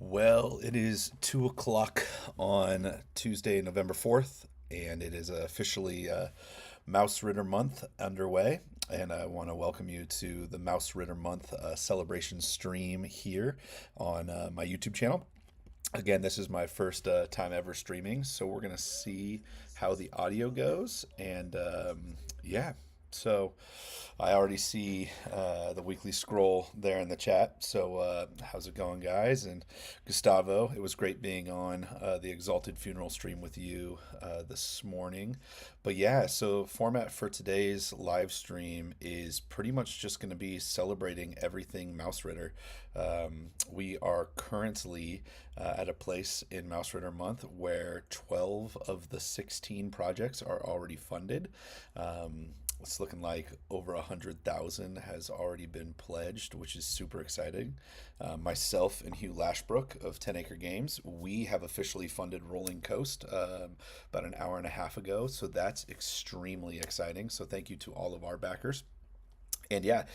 Well, it is 2 o'clock on Tuesday, November 4th, and it is officially Mausritter Month underway. And I want to welcome you to the Mausritter Month celebration stream here on my YouTube channel. Again, this is my first time ever streaming, so we're going to see how the audio goes. And yeah, so I already see the weekly scroll there in the chat. So, how's it going, guys? And Gustavo, it was great being on the Exalted Funeral stream with you this morning. But yeah, so format for today's live stream is pretty much just going to be celebrating everything Mausritter. We are currently at a place in Mausritter Month where 12 of the 16 projects are already funded. It's looking like over 100,000 has already been pledged, which is super exciting. Myself and Hugh Lashbrook of 10 Acre Games, we have officially funded Rolling Coast about an hour and a half ago, so that's extremely exciting. So thank you to all of our backers. And yeah,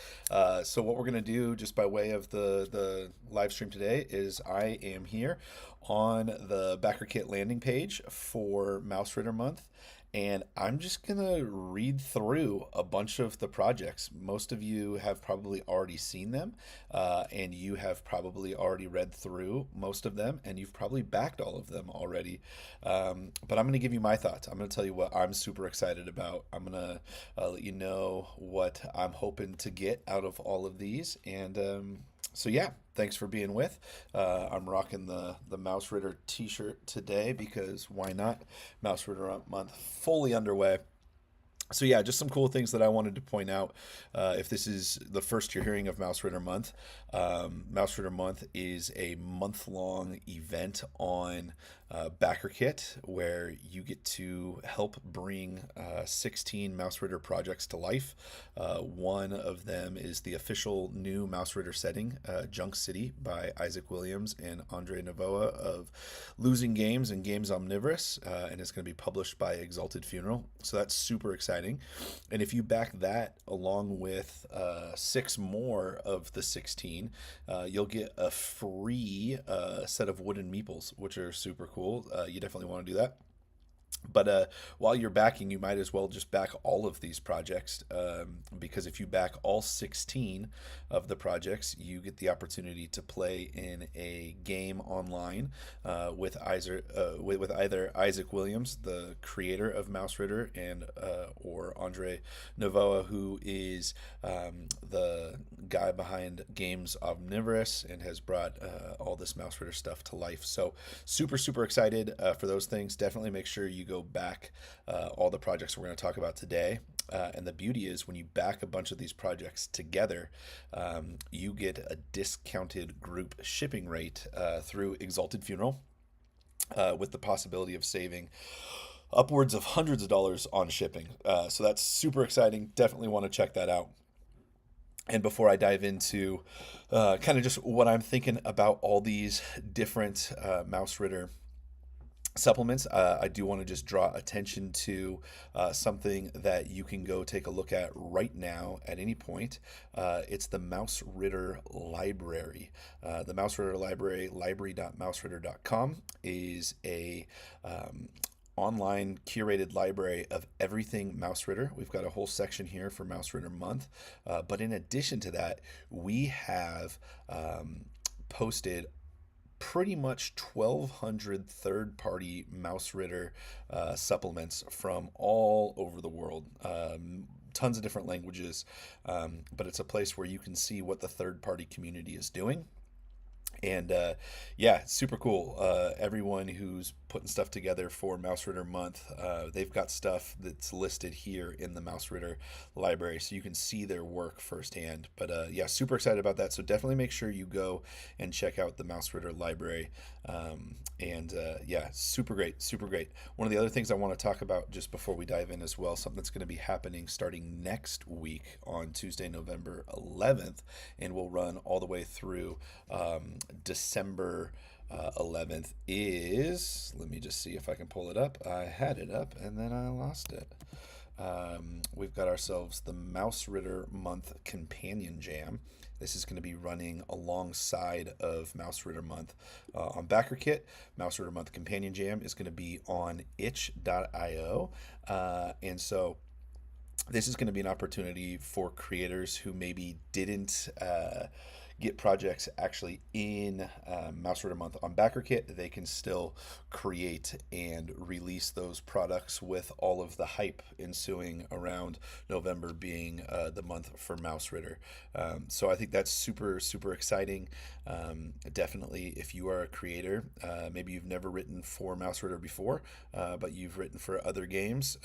so what we're gonna do, just by way of the live stream today, is I am here on the BackerKit landing page for Mausritter Month, and I'm just gonna read through a bunch of the projects. Most of you have probably already seen them, and you have probably already read through most of them, and you've probably backed all of them already. But I'm gonna give you my thoughts. I'm gonna tell you what I'm super excited about. I'm gonna let you know what I'm hoping to get out of all of these, and so yeah, thanks for being with. I'm rocking the Mausritter t-shirt today because why not? Mausritter Month fully underway. So yeah, just some cool things that I wanted to point out. If this is the first you're hearing of Mausritter Month, Mausritter Month is a month-long event on BackerKit where you get to help bring 16 Mausritter projects to life. One of them is the official new Mausritter setting, Junk City by Isaac Williams and Andre Navoa of Losing Games and Games Omnivorous, and it's going to be published by Exalted Funeral. So that's super exciting. And if you back that along with 6 more of the 16, you'll get a free set of wooden meeples, which are super cool. You definitely want to do that. But while you're backing, you might as well just back all of these projects, because if you back all 16 of the projects, you get the opportunity to play in a game online with either Isaac Williams, the creator of Mausritter, and or Andre Navoa, who is the guy behind Games Omnivorous and has brought all this Mausritter stuff to life. So super excited for those things. Definitely make sure you go back all the projects we're going to talk about today. And the beauty is when you back a bunch of these projects together, you get a discounted group shipping rate through Exalted Funeral, with the possibility of saving upwards of hundreds of dollars on shipping. So that's super exciting. Definitely want to check that out. And before I dive into kind of just what I'm thinking about all these different Mausritter supplements, I do want to just draw attention to something that you can go take a look at right now at any point. It's the Mausritter Library. The Mausritter Library, library.mausritter.com, is a online curated library of everything Mausritter. We've got a whole section here for Mausritter Month. But in addition to that, we have posted pretty much 1,200 third-party Mausritter supplements from all over the world. Tons of different languages, but it's a place where you can see what the third-party community is doing. And yeah, super cool. Everyone who's putting stuff together for Mausritter Month, they've got stuff that's listed here in the Mausritter library, so you can see their work firsthand. But yeah, super excited about that. So definitely make sure you go and check out the Mausritter library. And yeah, super great, super great. One of the other things I want to talk about just before we dive in as well, something that's going to be happening starting next week on Tuesday, November 11th, and we'll run all the way through December 11th is, let me just see if I can pull it up. I had it up and then I lost it. We've got ourselves the Mausritter Month Companion Jam. This is going to be running alongside of Mausritter Month on BackerKit. Mausritter Month Companion Jam is going to be on itch.io. And so this is going to be an opportunity for creators who maybe didn't get projects actually in Mausritter Month on BackerKit. They can still create and release those products with all of the hype ensuing around November being the month for Mausritter. So I think that's super, super exciting. Definitely, if you are a creator, maybe you've never written for Mausritter before, but you've written for other games,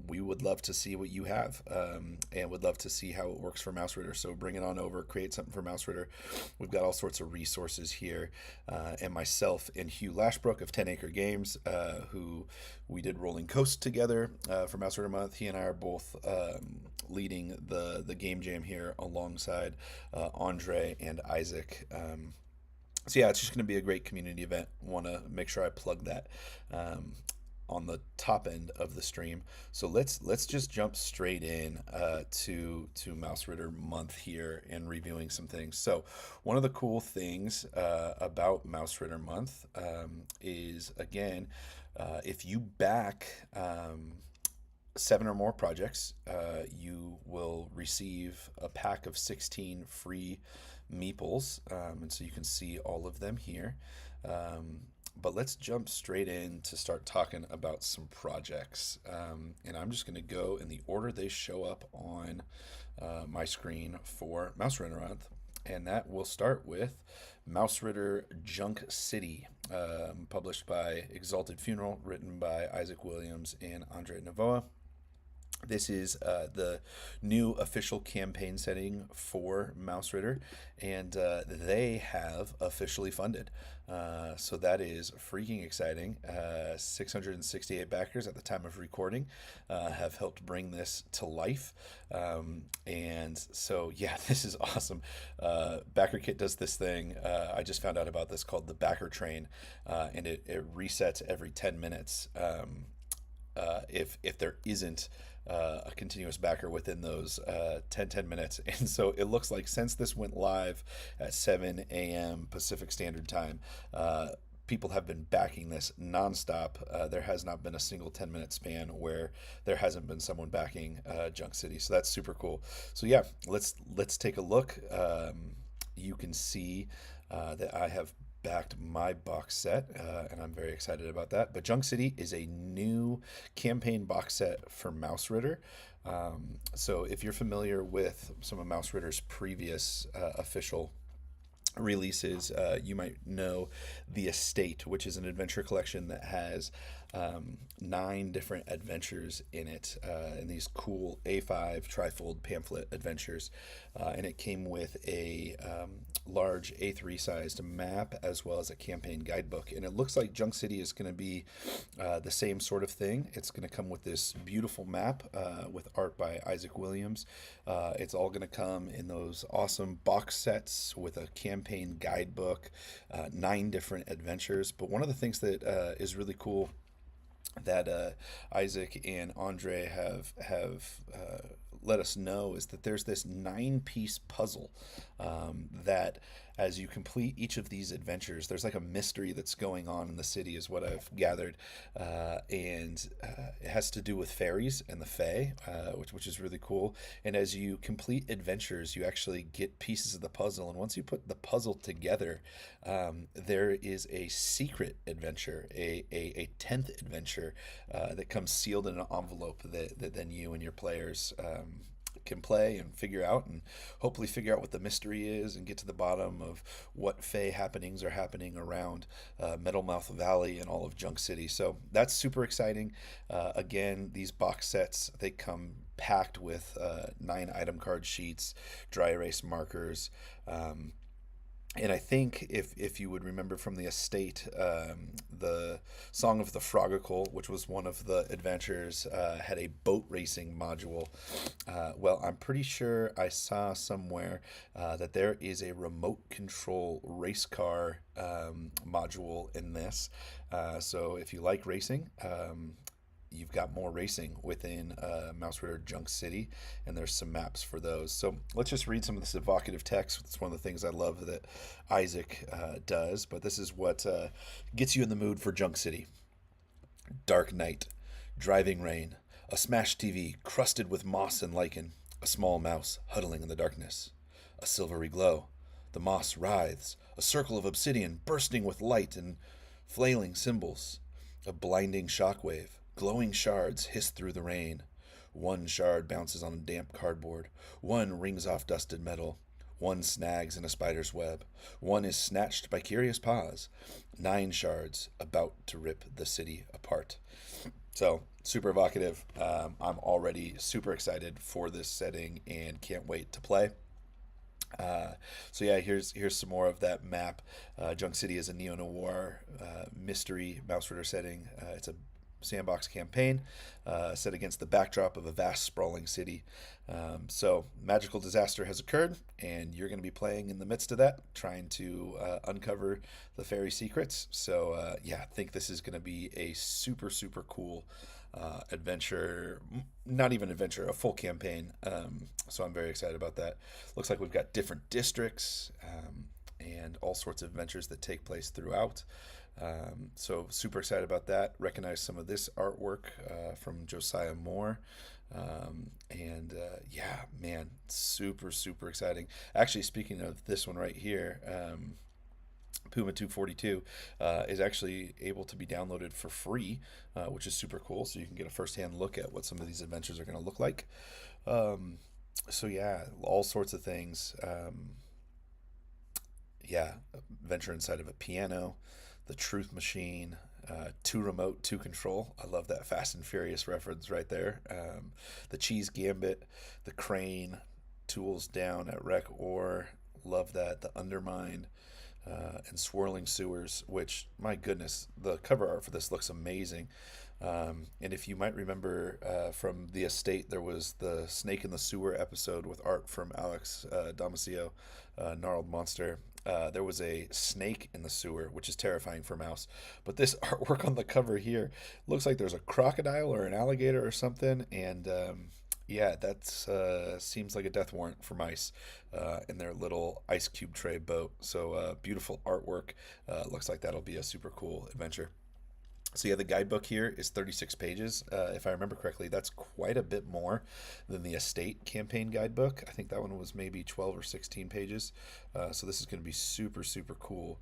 we would love to see what you have, and would love to see how it works for Mausritter. So bring it on over, create something for Mausritter. We've got all sorts of resources here, and myself and Hugh Lashbrook of 10 Acre Games, who we did Rolling Coast together for Mausritter Month. He and I are both leading the game jam here alongside Andre and Isaac. So yeah, it's just going to be a great community event. Want to make sure I plug that on the top end of the stream. So let's just jump straight in to Mausritter Month here and reviewing some things. So one of the cool things about Mausritter Month is, again, if you back 7 or more projects, you will receive a pack of 16 free meeples, and so you can see all of them here. But let's jump straight in to start talking about some projects. And I'm just going to go in the order they show up on my screen for Mausritter Month. And that will start with Mausritter Junk City, published by Exalted Funeral, written by Isaac Williams and Andre Navoa. This is the new official campaign setting for Mausritter, and they have officially funded. So that is freaking exciting. 668 backers at the time of recording have helped bring this to life. And so, yeah, this is awesome. BackerKit does this thing. I just found out about this called the Backer Train, and it resets every 10 minutes. If there isn't a continuous backer within those 10 minutes. And so it looks like since this went live at 7 a.m. Pacific Standard Time, people have been backing this nonstop. There has not been a single 10-minute span where there hasn't been someone backing Junk City. So that's super cool. So yeah, let's take a look. You can see that I have backed my box set, and I'm very excited about that. But Junk City is a new campaign box set for Mausritter. So if you're familiar with some of Mausritter's previous official releases, you might know The Estate, which is an adventure collection that has 9 different adventures in it, and these cool A5 trifold pamphlet adventures. And it came with a large A3 sized map as well as a campaign guidebook. And it looks like Junk City is going to be the same sort of thing. It's going to come with this beautiful map with art by Isaac Williams. It's all going to come in those awesome box sets with a campaign guidebook, 9 different adventures. But one of the things that is really cool that Isaac and Andre have let us know is that there's this 9-piece puzzle that as you complete each of these adventures, there's like a mystery that's going on in the city is what I've gathered, and it has to do with fairies and the fae, which is really cool. And as you complete adventures, you actually get pieces of the puzzle, and once you put the puzzle together, there is a secret adventure, a 10th adventure that comes sealed in an envelope that then you and your players can play and figure out, and hopefully figure out what the mystery is and get to the bottom of what fae happenings are happening around Metalmouth Valley and all of Junk City. So that's super exciting. Again, these box sets, they come packed with 9 item card sheets, dry erase markers, and I think if you would remember from The Estate, the Song of the Frogicle, which was one of the adventures, had a boat racing module. Well, I'm pretty sure I saw somewhere that there is a remote control race car module in this. So if you like racing, you've got more racing within Mausritter Junk City, and there's some maps for those. So let's just read some of this evocative text. It's one of the things I love that Isaac does, but this is what gets you in the mood for Junk City. Dark night, driving rain, a smashed TV crusted with moss and lichen, a small mouse huddling in the darkness. A silvery glow. The moss writhes, a circle of obsidian bursting with light and flailing symbols. A blinding shockwave, glowing shards hiss through the rain. One shard bounces on damp cardboard, one rings off dusted metal, one snags in a spider's web, one is snatched by curious paws. 9 shards about to rip the city apart. So, super evocative. I'm already super excited for this setting and can't wait to play. So yeah, here's some more of that map. Junk City is a neo-noir mystery Mausritter setting. It's a sandbox campaign set against the backdrop of a vast sprawling city. So magical disaster has occurred, and you're going to be playing in the midst of that, trying to uncover the fairy secrets. So yeah, I think this is going to be a super, super cool adventure, not even adventure, a full campaign. So I'm very excited about that. Looks like we've got different districts and all sorts of adventures that take place throughout. So super excited about that. Recognize some of this artwork from Josiah Moore. Yeah, man, super, super exciting. Actually, speaking of this one right here, Puma 242 is actually able to be downloaded for free, which is super cool. So you can get a firsthand look at what some of these adventures are going to look like. So yeah, all sorts of things. Yeah, adventure inside of a piano, the Truth Machine, 2 remote, 2 control. I love that Fast and Furious reference right there. The Cheese Gambit, the Crane, tools down at Wreck Ore. Love that. The Undermine. And Swirling Sewers, which, my goodness, the cover art for this looks amazing. And if you might remember from The Estate, there was the Snake in the Sewer episode with art from Alex Damasio, Gnarled Monster. There was a snake in the sewer, which is terrifying for a mouse. But this artwork on the cover here looks like there's a crocodile or an alligator or something, and yeah, that seems like a death warrant for mice in their little ice cube tray boat. So beautiful artwork. Looks like that'll be a super cool adventure. So yeah, the guidebook here is 36 pages. If I remember correctly, that's quite a bit more than the Estate campaign guidebook. I think that one was maybe 12 or 16 pages. So this is going to be super, super cool.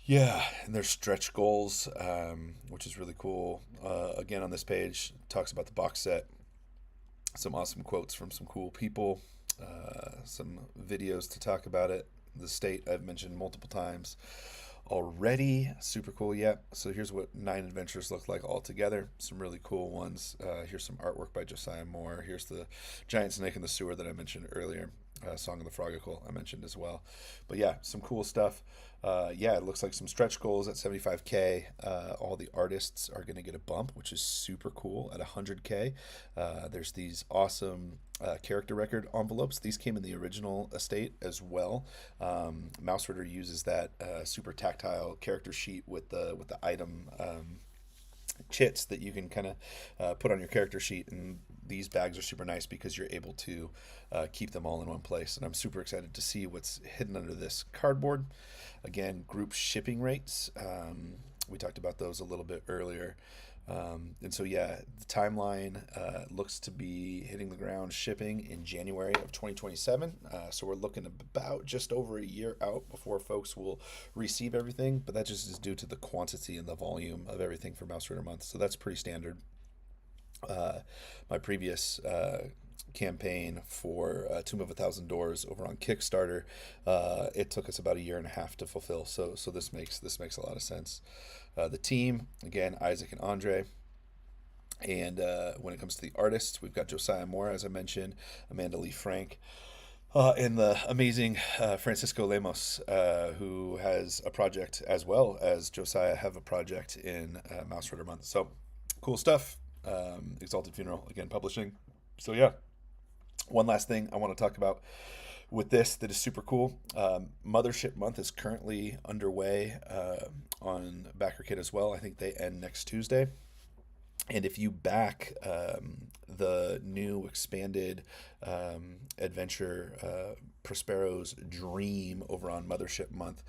Yeah, and there's stretch goals, which is really cool. Again, on this page, talks about the box set. Some awesome quotes from some cool people. Some videos to talk about it. The State I've mentioned multiple times already. Super cool. Yeah, so here's what 9 adventures look like all together. Some really cool ones. Here's some artwork by Josiah Moore. Here's the giant snake in the sewer that I mentioned earlier. Song of the Frogicle I mentioned as well. But yeah, some cool stuff. Yeah, it looks like some stretch goals at 75K. All the artists are going to get a bump, which is super cool at 100K. There's these awesome character record envelopes. These came in the original Estate as well. Mausritter uses that super tactile character sheet with the item chits that you can kind of put on your character sheet, and these bags are super nice because you're able to keep them all in one place. And I'm super excited to see what's hidden under this cardboard. Again, group shipping rates. We talked about those a little bit earlier. And so, yeah, the timeline looks to be hitting the ground shipping in January of 2027. So we're looking about just over a year out before folks will receive everything. But that just is due to the quantity and the volume of everything for Mausritter Month. So that's pretty standard. My previous campaign for Tomb of a Thousand Doors over on Kickstarter, it took us about a year and a half to fulfill. So this makes a lot of sense. The team, again, Isaac and Andre. And when it comes to the artists, we've got Josiah Moore, as I mentioned, Amanda Lee Frank, and the amazing Francisco Lemos, who has a project as well as Josiah have a project in Mausritter Month. So cool stuff. Exalted Funeral, again, publishing. So yeah, one last thing I want to talk about with this that is super cool. Mothership Month is currently underway on BackerKit as well. I think they end next Tuesday. And if you back the new expanded adventure, Prospero's Dream, over on Mothership Month,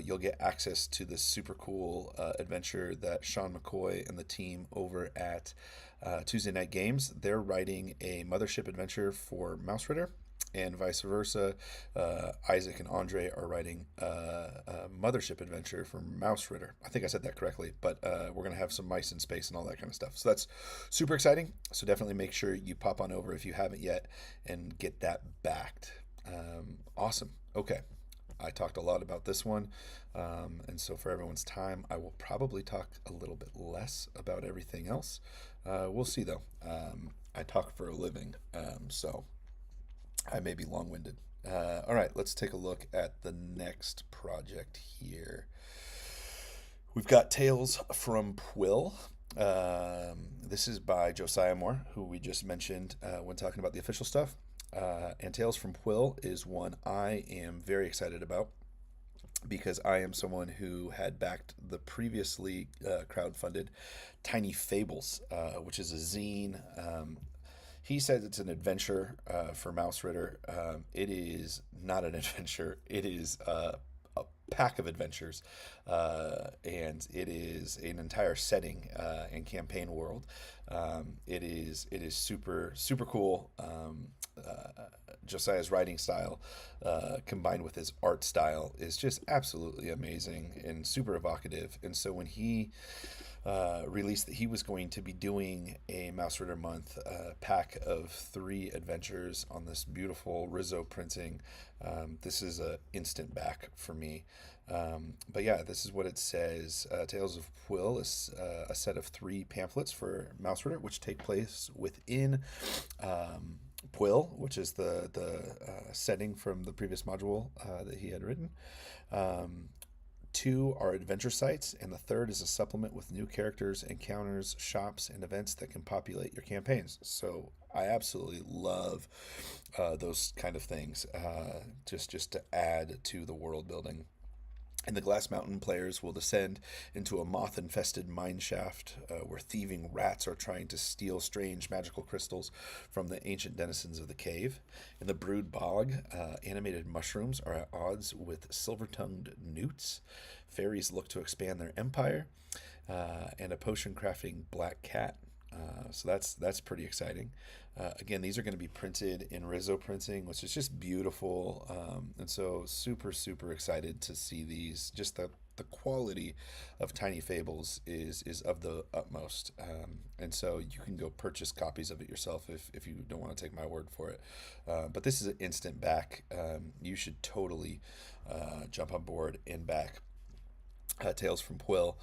you'll get access to this super cool adventure that Sean McCoy and the team over at Tuesday Night Games. They're writing a Mothership adventure for Mausritter, and vice versa. Isaac and Andre are writing a Mothership adventure for Mausritter. I think I said that correctly, but we're going to have some mice in space and all that kind of stuff. So that's super exciting. So definitely make sure you pop on over if you haven't yet and get that backed. Awesome. Okay. I talked a lot about this one. And so for everyone's time, I will probably talk a little bit less about everything else. We'll see, though. I talk for a living, so I may be long-winded. All right, let's take a look at the next project here. We've got Tales from Pwill. This is by Josiah Moore, who we just mentioned when talking about the official stuff. And Tales from Pwill is one I am very excited about, because I am someone who had backed the previously crowdfunded Tiny Fables, which is a zine. He says it's an adventure for Mausritter. It is not an adventure. It is a pack of adventures, and it is an entire setting and campaign world. It is super cool. Josiah's writing style, combined with his art style, is just absolutely amazing and super evocative. And so when he released that he was going to be doing a Mausritter Month pack of 3 adventures on this beautiful Rizzo printing, this is a instant back for me. But yeah, this is what it says. Tales of Pwill is a set of 3 pamphlets for Mausritter, which take place within Pwill, which is the setting from the previous module that he had written. 2 are adventure sites, and the third is a supplement with new characters, encounters, shops, and events that can populate your campaigns. So I absolutely love those kind of things, just to add to the world building. And the Glass Mountain players will descend into a moth-infested mine shaft where thieving rats are trying to steal strange magical crystals from the ancient denizens of the cave. In the Brood Bog, animated mushrooms are at odds with silver-tongued newts. Fairies look to expand their empire, and a potion-crafting black cat. So that's pretty exciting. Again, these are going to be printed in Rizzo printing, which is just beautiful. And so super excited to see these. Just the quality of Tiny Fables is of the utmost. And so you can go purchase copies of it yourself if you don't want to take my word for it. But this is an instant back. You should totally jump on board and back Tales from Pwill.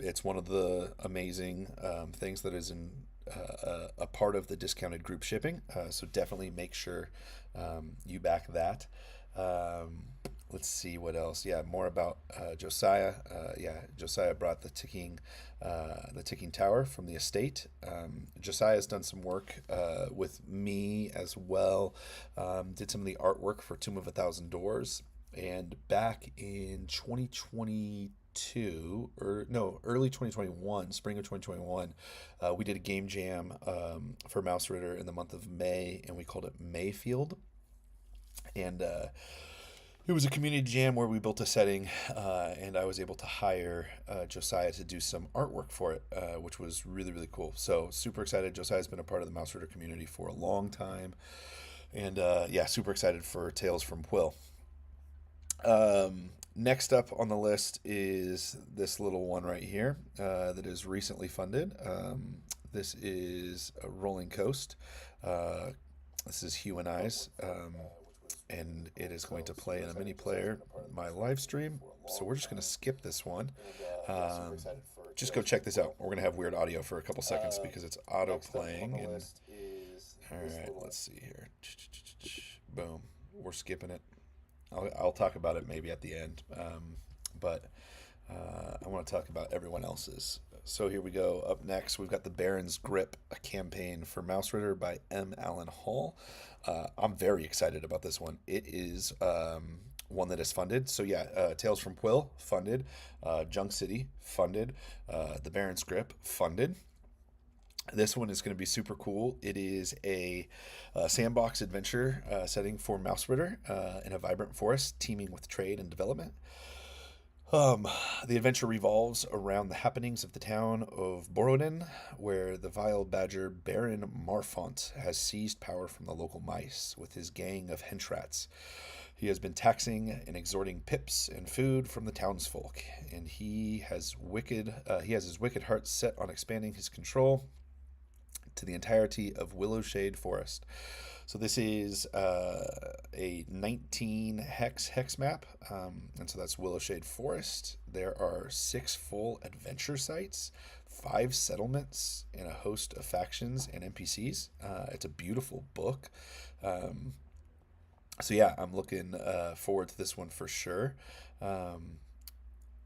It's one of the amazing things that is in a part of the discounted group shipping. So definitely make sure you back that. Let's see what else. Yeah, more about Josiah. Josiah brought the ticking tower from the estate. Josiah has done some work with me as well. Did some of the artwork for Tomb of a Thousand Doors. And back in 2022, or no, early 2021, spring of 2021, we did a game jam for Mausritter in the month of May, and we called it Mayfield. And it was a community jam where we built a setting, and I was able to hire Josiah to do some artwork for it, which was really cool. So super excited. Josiah's been a part of the Mausritter community for a long time, and super excited for Tales from Pwill. Next up on the list is this little one right here that is recently funded. This is a Rolling Coast. This is Hugh and I's, and it is going to play in a mini player my live stream. So we're just going to skip this one. Just go check this out. We're going to have weird audio for a couple seconds because it's auto playing. And all right, let's see here. Boom, we're skipping it. I'll talk about it maybe at the end, but I want to talk about everyone else's. So here we go. Up next, we've got the Baron's Grip, a campaign for Mausritter by M. Allen Hall. I'm very excited about this one. It is one that is funded. So yeah, Tales from Quill funded, Junk City funded, the Baron Script funded. This one is going to be super cool. It is a sandbox adventure setting for Mausritter in a vibrant forest teeming with trade and development. Um, the adventure revolves around the happenings of the town of Borodin, where the vile badger Baron Marfont has seized power from the local mice with his gang of henchrats. He has been taxing and extorting pips and food from the townsfolk, and he has his wicked heart set on expanding his control to the entirety of Willowshade Forest. So this is a 19 hex map, and so that's Willowshade Forest. There are 6 full adventure sites, 5 settlements, and a host of factions and NPCs. It's a beautiful book. So yeah, I'm looking forward to this one for sure. Um,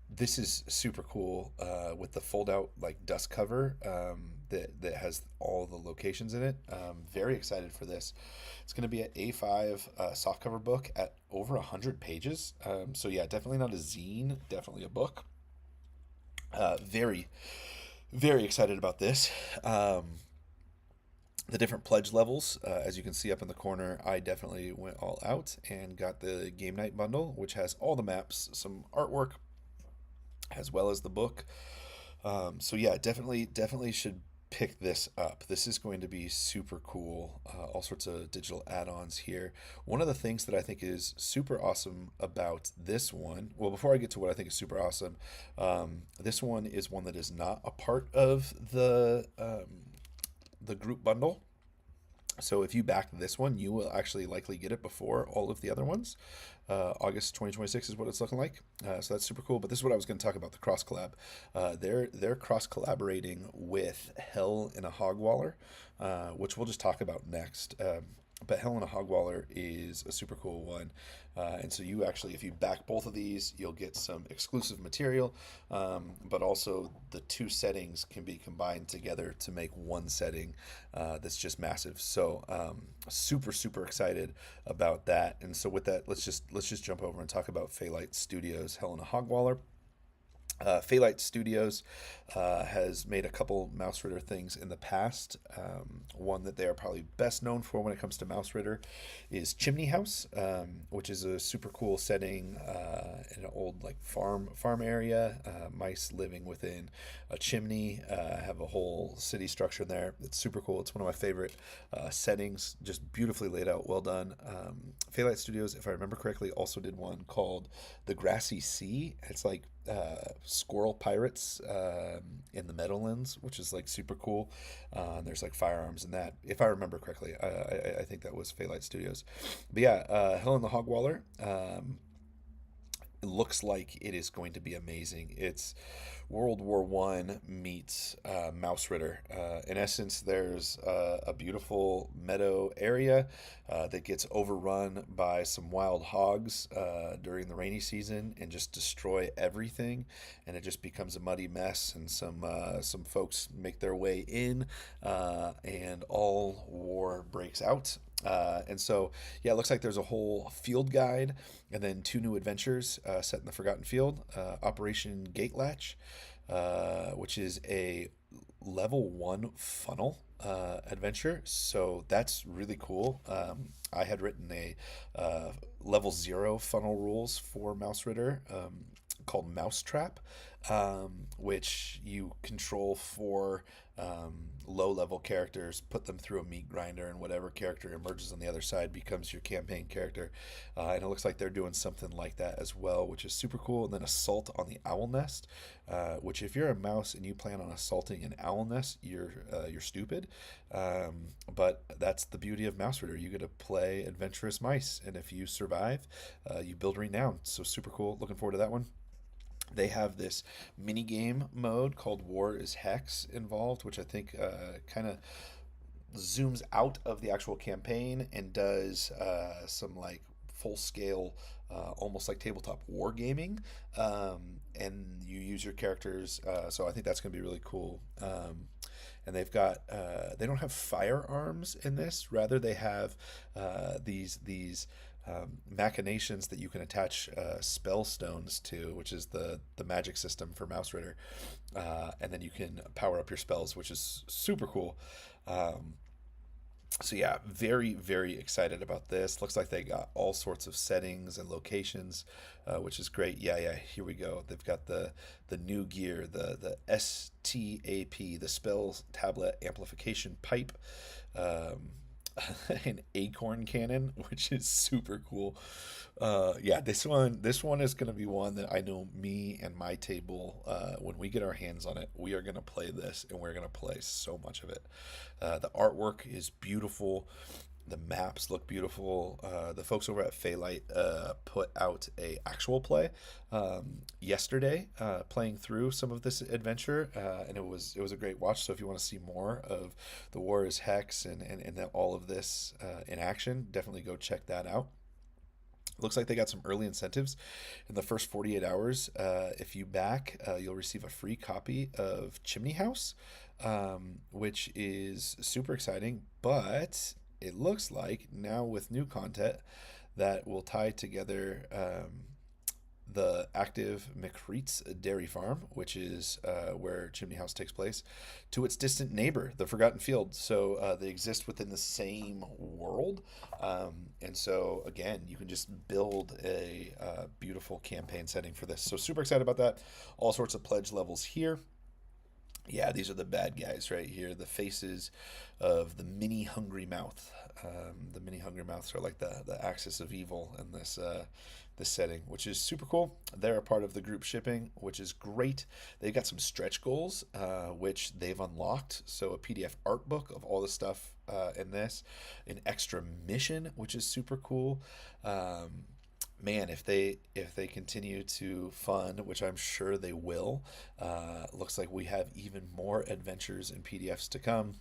this is super cool with the fold out like dust cover that has all the locations in it. Very excited for this. It's going to be an A5 softcover book at over 100 pages. So yeah, definitely not a zine, definitely a book. Very, very excited about this. The different pledge levels, as you can see up in the corner, I definitely went all out and got the game night bundle, which has all the maps, some artwork, as well as the book. So yeah, definitely should pick this up. This is going to be super cool. All sorts of digital add-ons here. One of the things that I think is super awesome about this one, well, before I get to what I think is super awesome, this one is one that is not a part of the group bundle. So if you back this one, you will actually likely get it before all of the other ones. August 2026 is what it's looking like. So that's super cool. But this is what I was going to talk about, the cross collab. They're cross collaborating with Hell in a Hogwaller, which we'll just talk about next. But Hell in a Hogwaller is a super cool one. And so you actually, if you back both of these, you'll get some exclusive material, but also the 2 settings can be combined together to make one setting that's just massive. So super excited about that. And so with that, let's just jump over and talk about Phaelite Studios Hell in a Hogwaller. Phaelite Studios has made a couple Mausritter things in the past. One that they are probably best known for when it comes to Mausritter is Chimney House, which is a super cool setting in an old like farm area. Mice living within a chimney, have a whole city structure there. It's super cool. It's one of my favorite settings. Just beautifully laid out, well done. Phaelite Studios, if I remember correctly, also did one called The Grassy Sea. It's like squirrel pirates in the Meadowlands, which is like super cool. There's like firearms in that, if I remember correctly. I think that was Phaelite Studios. But yeah, Hell in the Hogwaller. It looks like it is going to be amazing. It's World War One meets Mausritter. In essence, there's a beautiful meadow area that gets overrun by some wild hogs during the rainy season and just destroy everything, and it just becomes a muddy mess. And some folks make their way in, and all war breaks out. And so, yeah, it looks like there's a whole field guide and then 2 new adventures set in the Forgotten Field. Operation Gate Latch, which is a level 1 funnel adventure. So that's really cool. I had written a level 0 funnel rules for Mausritter called Mousetrap, which you control for low-level characters, put them through a meat grinder, and whatever character emerges on the other side becomes your campaign character. And it looks like they're doing something like that as well, which is super cool. And then Assault on the Owl Nest, which if you're a mouse and you plan on assaulting an owl nest, you're stupid. But that's the beauty of Mausritter. You get to play adventurous mice, and if you survive, you build renown. So super cool. Looking forward to that one. They have this mini game mode called War is Hex involved, which I think kind of zooms out of the actual campaign and does some like full scale, almost like tabletop wargaming. And you use your characters. So I think that's going to be really cool. And they don't have firearms in this. Rather, they have these machinations that you can attach spell stones to, which is the magic system for Mausritter, and then you can power up your spells, which is super cool. Um, so yeah, very very excited about this. Looks like they got all sorts of settings and locations, which is great. Yeah, yeah. Here we go. They've got the new gear, the STAP, the spells tablet amplification pipe, um, an acorn cannon, which is super cool. Yeah, this one is gonna be one that I know me and my table, when we get our hands on it, we are gonna play this, and we're gonna play so much of it. The artwork is beautiful. The maps look beautiful. The folks over at Phalite put out a actual play yesterday, playing through some of this adventure, and it was a great watch. So if you want to see more of the War is Hex and all of this in action, definitely go check that out. Looks like they got some early incentives in the first 48 hours. If you back, you'll receive a free copy of Chimney House, which is super exciting. But it looks like now with new content that will tie together the active McReitz Dairy Farm, which is where Chimney House takes place, to its distant neighbor, the Forgotten Field. So they exist within the same world. And so, again, you can just build a beautiful campaign setting for this. So, super excited about that. All sorts of pledge levels here. Yeah, these are the bad guys right here. The faces of the mini hungry mouth. The mini hungry mouths are like the axis of evil in this setting, which is super cool. They're a part of the group shipping, which is great. They've got some stretch goals, which they've unlocked. So a PDF art book of all the stuff in this, an extra mission, which is super cool. Man, if they continue to fund, which I'm sure they will, looks like we have even more adventures and PDFs to come.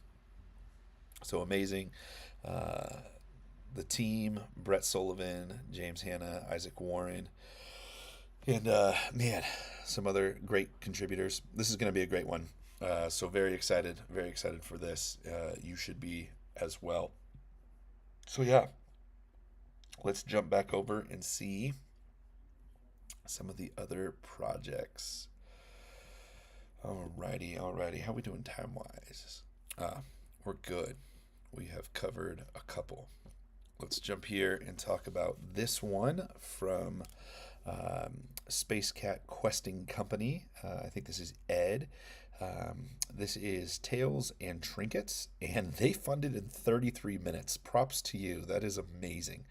So amazing. The team: Brett Sullivan, James Hanna, Isaac Warren, and man, some other great contributors. This is going to be a great one. So very excited for this. You should be as well. So yeah, let's jump back over and see some of the other projects. Alrighty, alrighty. How we doing time wise? We're good. We have covered a couple. Let's jump here and talk about this one from Space Cat Questing Company. I think this is Ed. This is Tales and Trinkets, and they funded in 33 minutes. Props to you. That is amazing.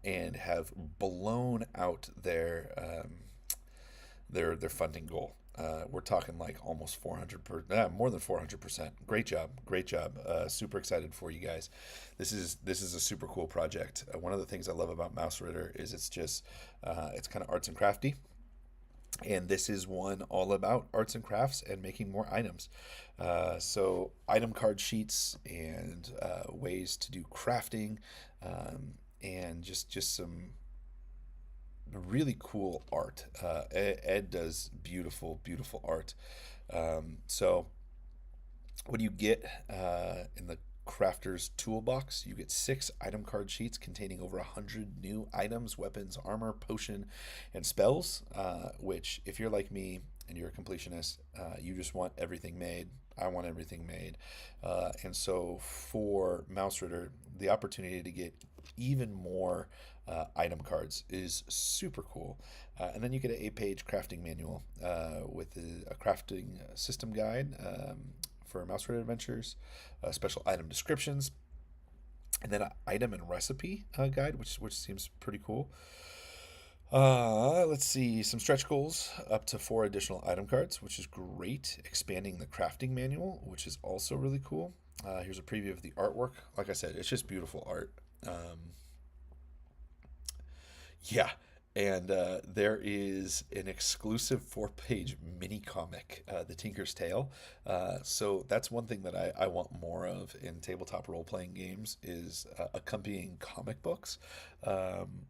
And have blown out their funding goal. We're talking like almost 400%, more than 400%. Great job, great job. Super excited for you guys. This is a super cool project. One of the things I love about Mausritter is it's kind of arts and crafty. And this is one all about arts and crafts and making more items. So item card sheets and ways to do crafting, and just some really cool art. Ed does beautiful, beautiful art. So what do you get in the crafter's toolbox? You get 6 item card sheets containing over 100 new items, weapons, armor, potion, and spells, which if you're like me and you're a completionist, you just want everything made. I want everything made. And so for Mausritter, the opportunity to get even more item cards is super cool. And then you get an 8-page crafting manual with a crafting system guide for Mausritter adventures, special item descriptions, and then an item and recipe guide, which seems pretty cool. Let's see, some stretch goals, up to 4 additional item cards, which is great. Expanding the crafting manual, which is also really cool. Here's a preview of the artwork. Like I said, it's just beautiful art. Yeah, and there is an exclusive 4-page mini comic, The Tinker's Tale. So that's one thing that I want more of in tabletop role-playing games is accompanying comic books.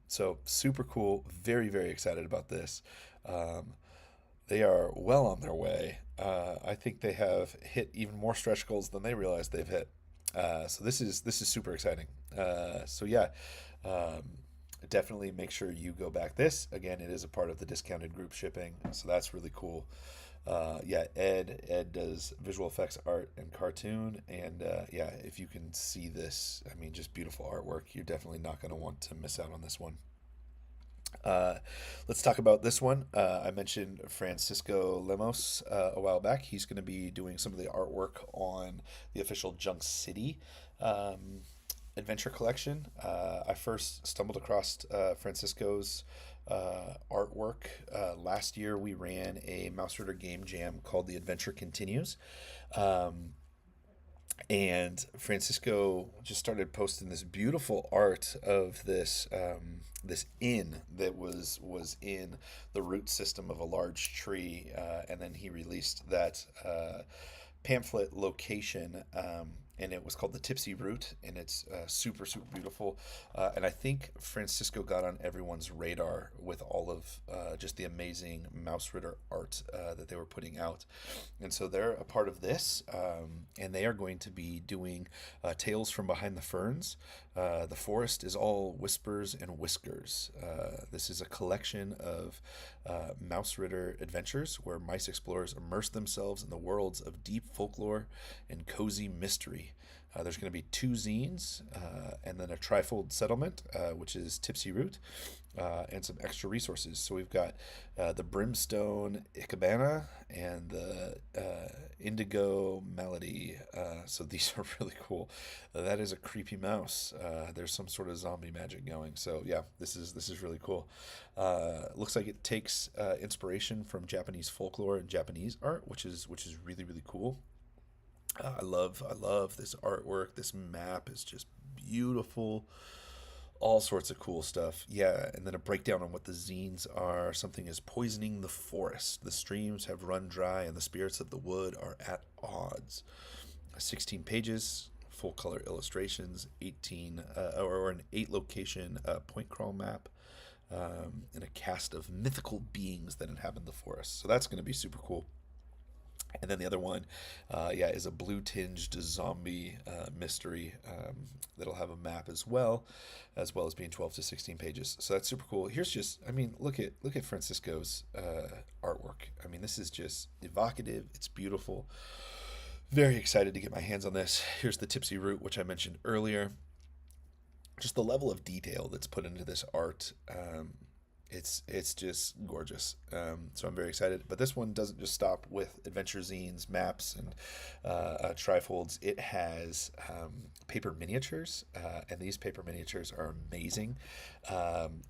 So super cool. Very, very excited about this. They are well on their way. I think they have hit even more stretch goals than they realize they've hit. So this is super exciting. So yeah, definitely make sure you go back this. Again, it is a part of the discounted group shipping, so that's really cool. Yeah, Ed does visual effects, art, and cartoon, and yeah, if you can see this, I mean, just beautiful artwork. You're definitely not going to want to miss out on this one. Uh, let's talk about this one. I mentioned Francisco Lemos a while back. He's going to be doing some of the artwork on the official Junk City um, adventure collection. I first stumbled across Francisco's artwork. Last year, we ran a Mausritter game jam called The Adventure Continues. Um, and Francisco just started posting this beautiful art of this inn that was in the root system of a large tree, and then he released that pamphlet location, and it was called the Tipsy Root, and it's super beautiful. And I think Francisco got on everyone's radar with all of just the amazing Mausritter art that they were putting out, and so they're a part of this, and they are going to be doing Tales from Behind the Ferns. The forest is all whispers and whiskers. This is a collection of Mausritter adventures where mice explorers immerse themselves in the worlds of deep folklore and cozy mystery. There's going to be two zines, and then a trifold settlement, which is Tipsy Root, and some extra resources. So we've got the Brimstone Icabana and the Indigo Melody. So these are really cool. That is a creepy mouse. There's some sort of zombie magic going. So yeah, this is really cool. Looks like it takes inspiration from Japanese folklore and Japanese art, which is really cool. I love this artwork. This map is just beautiful. All sorts of cool stuff. Yeah, and then a breakdown on what the zines are. Something is poisoning the forest. The streams have run dry, and the spirits of the wood are at odds. 16 pages, full color illustrations, 18 or an 8 location point crawl map, and a cast of mythical beings that inhabit the forest. So that's going to be super cool. And then the other one, yeah, is a blue tinged zombie mystery that'll have a map as well as being 12 to 16 pages. So that's super cool. Here's just, I mean, look at Francisco's artwork. I mean, this is just evocative. It's beautiful. Very excited to get my hands on this. Here's the Tipsy Root, which I mentioned earlier. Just the level of detail that's put into this art. It's just gorgeous. So I'm very excited. But this one doesn't just stop with adventure zines, maps, and trifolds. It has paper miniatures, and these paper miniatures are amazing.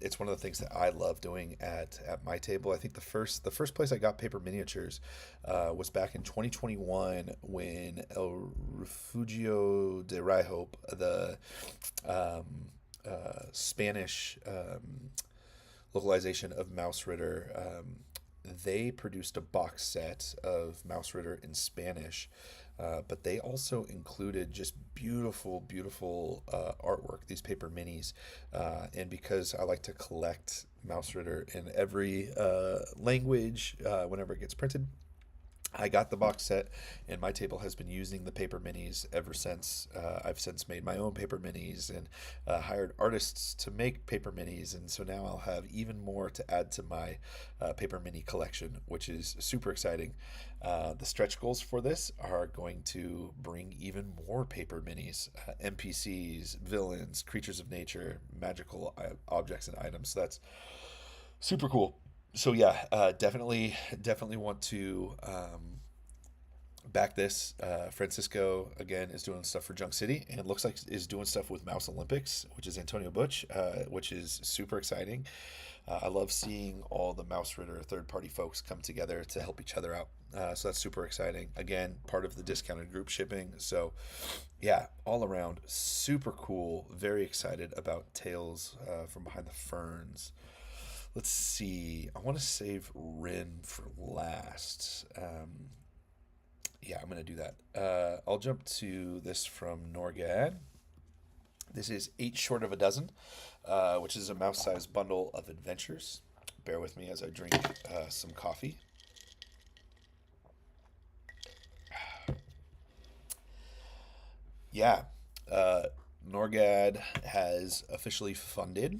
It's one of the things that I love doing at my table. I think the first place I got paper miniatures was back in 2021 when El Refugio de Raihope, the Spanish localization of Mausritter. They produced a box set of Mausritter in Spanish, but they also included just beautiful artwork, these paper minis. And because I like to collect Mausritter in every language whenever it gets printed, I got the box set, and my table has been using the paper minis ever since. I've since made my own paper minis and hired artists to make paper minis, and so now I'll have even more to add to my paper mini collection, which is super exciting. The stretch goals for this are going to bring even more paper minis, NPCs, villains, creatures of nature, magical objects and items. So that's super cool. So yeah, definitely want to back this. Francisco again is doing stuff for Junk City, and it looks like is doing stuff with Mouse Olympics, which is Antonio Butch, which is super exciting. I love seeing all the Mausritter third-party folks come together to help each other out. So that's super exciting. Again, part of the discounted group shipping. So yeah, all around super cool. Very excited about Tales from Behind the Ferns. Let's see. I want to save Rin for last. Yeah, I'm going to do that. I'll jump to this from Norgad. This is 8 Short of a Dozen, which is a mouse-sized bundle of adventures. Bear with me as I drink some coffee. Yeah, Norgad has officially funded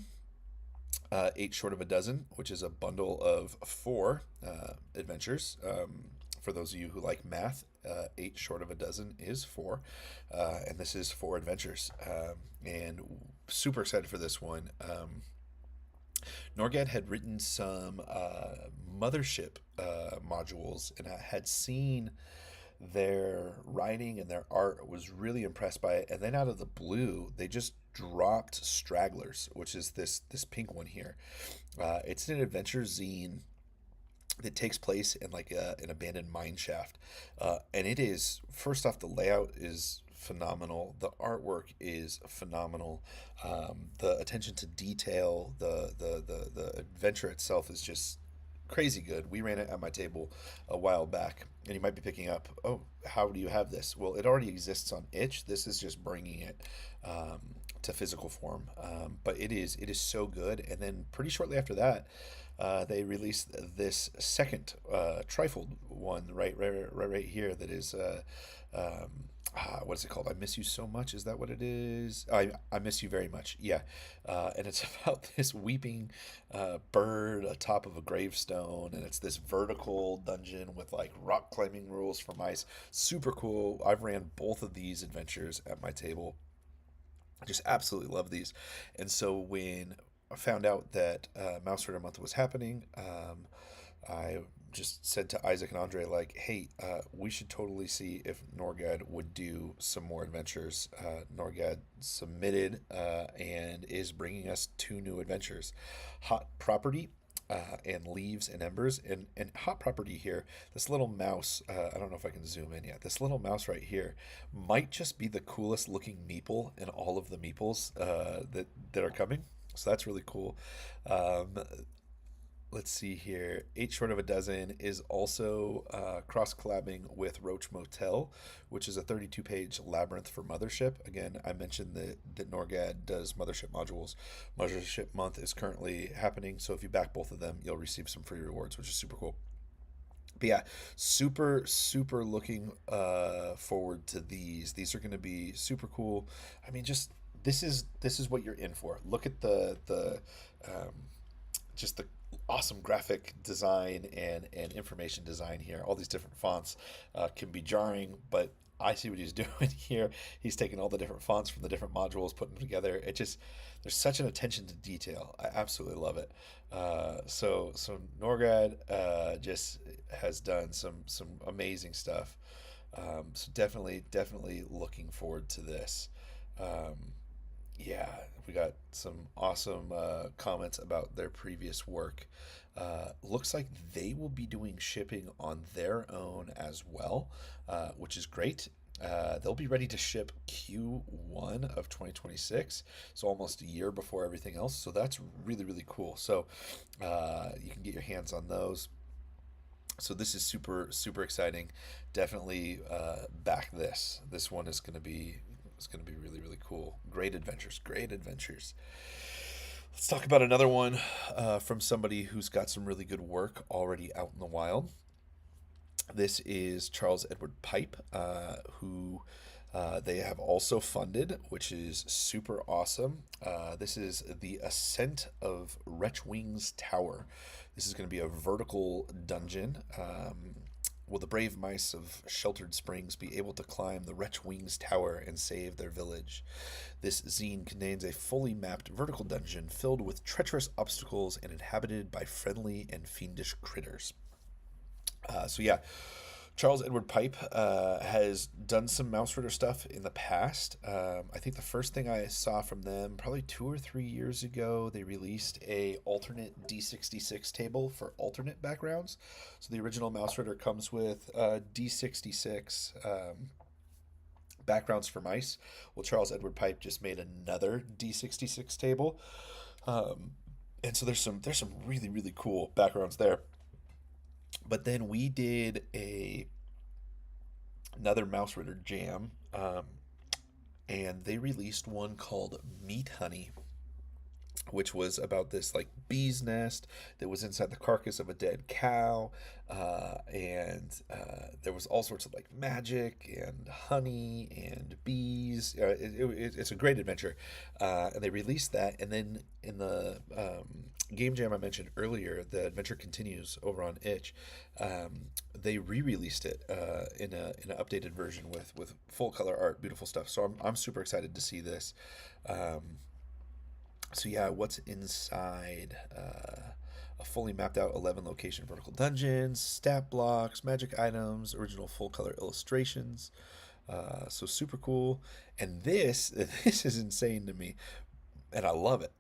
Eight Short of a Dozen, which is a bundle of four adventures. For those of you who like math, eight short of a dozen is four, and this is four adventures. And super excited for this one. Norgad had written some mothership modules, and I had seen their writing and their art, was really impressed by it. And then out of the blue, they just dropped Stragglers, which is this pink one here. It's an adventure zine that takes place in like an abandoned mine shaft, and it is, first off, the layout is phenomenal. The artwork is phenomenal. The attention to detail, the adventure itself is just crazy good. We ran it at my table a while back, and you might be picking up, oh, how do you have this? Well, it already exists on itch. This is just bringing it to physical form, but it is so good. And then pretty shortly after that, they released this second trifold one right here that is what is it called? I Miss You So Much. Is that what it is? I Miss You Very Much. Yeah. And it's about this weeping bird atop of a gravestone, and it's this vertical dungeon with like rock climbing rules for mice. Super cool. I've ran both of these adventures at my table. I just absolutely love these. And so when I found out that Mausritter Month was happening, I just said to Isaac and Andre, like, hey, we should totally see if Norgad would do some more adventures. Norgad submitted and is bringing us two new adventures, Hot Property and Leaves and Embers. And Hot Property here, this little mouse, I don't know if I can zoom in yet, this little mouse right here might just be the coolest looking meeple in all of the meeples that are coming. So that's really cool. Let's see here. Eight Short of a Dozen is also cross collabing with Roach Motel, which is a 32-page labyrinth for Mothership. Again, I mentioned that Norgad does Mothership modules. Mothership Month is currently happening, so if you back both of them, you'll receive some free rewards, which is super cool. But yeah, super looking forward to these. These are going to be super cool. I mean, just this is what you're in for. Look at the just the awesome graphic design and information design here. All these different fonts can be jarring, but I see what he's doing here. He's taking all the different fonts from the different modules, putting them together. It just, there's such an attention to detail. I absolutely love it. So Norgad just has done some amazing stuff. So definitely looking forward to this. Yeah, we got some awesome comments about their previous work. Looks like they will be doing shipping on their own as well, which is great. They'll be ready to ship Q1 of 2026, so almost a year before everything else. So that's really cool. So you can get your hands on those. So this is super exciting. Definitely back this. This one is going to be really cool. Great adventures. Let's talk about another one from somebody who's got some really good work already out in the wild. This is Charles Edward Pipe, who they have also funded, which is super awesome. This is The Ascent of Wretchwing's Tower. This is going to be a vertical dungeon. Will the brave mice of Sheltered Springs be able to climb the Wretchwing's Tower and save their village? This zine contains a fully mapped vertical dungeon filled with treacherous obstacles and inhabited by friendly and fiendish critters. So yeah, Charles Edward Pipe has done some Mausritter stuff in the past. I think the first thing I saw from them, probably 2 or 3 years ago, they released a alternate D66 table for alternate backgrounds. So the original Mausritter comes with D66 backgrounds for mice. Well, Charles Edward Pipe just made another D66 table, and so there's some really cool backgrounds there. But then we did another Mausritter jam, and they released one called Meat Honey, which was about this like bee's nest that was inside the carcass of a dead cow, and there was all sorts of like magic and honey and bees. It's a great adventure, and they released that, and then in the game jam I mentioned earlier, the adventure continues over on itch. They re-released it in an updated version with full color art, beautiful stuff. So I'm super excited to see this. So yeah, what's inside? A fully mapped out 11 location vertical dungeons, stat blocks, magic items, original full color illustrations. So super cool. And this this is insane to me, and I love it.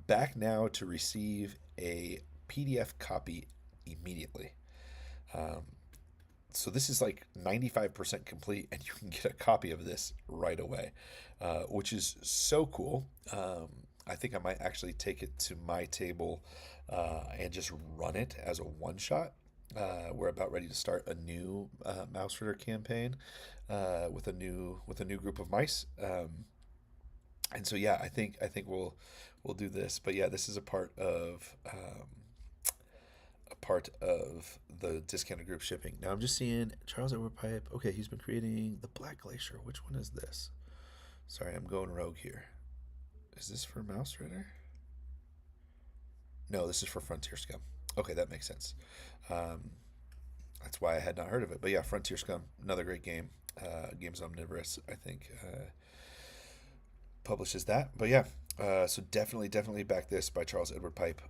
Back now to receive a PDF copy immediately. Um, so this is like 95% complete, and you can get a copy of this right away, which is so cool. I think I might actually take it to my table and just run it as a one shot. We're about ready to start a new Mausritter campaign with a new group of mice, and so yeah, I think we'll do this. But yeah, this is a part of the discounted group shipping. Now I'm just seeing Charles Edward Pipe. Okay, he's been creating the Black Glacier. Which one is this? Sorry, I'm going rogue here. Is this for Mausritter? No, this is for Frontier Scum. Okay, that makes sense. Um, that's why I had not heard of it. But yeah, Frontier Scum, another great game. Games Omnivorous, I think, publishes that. But yeah, so definitely back this by Charles Edward Pipe.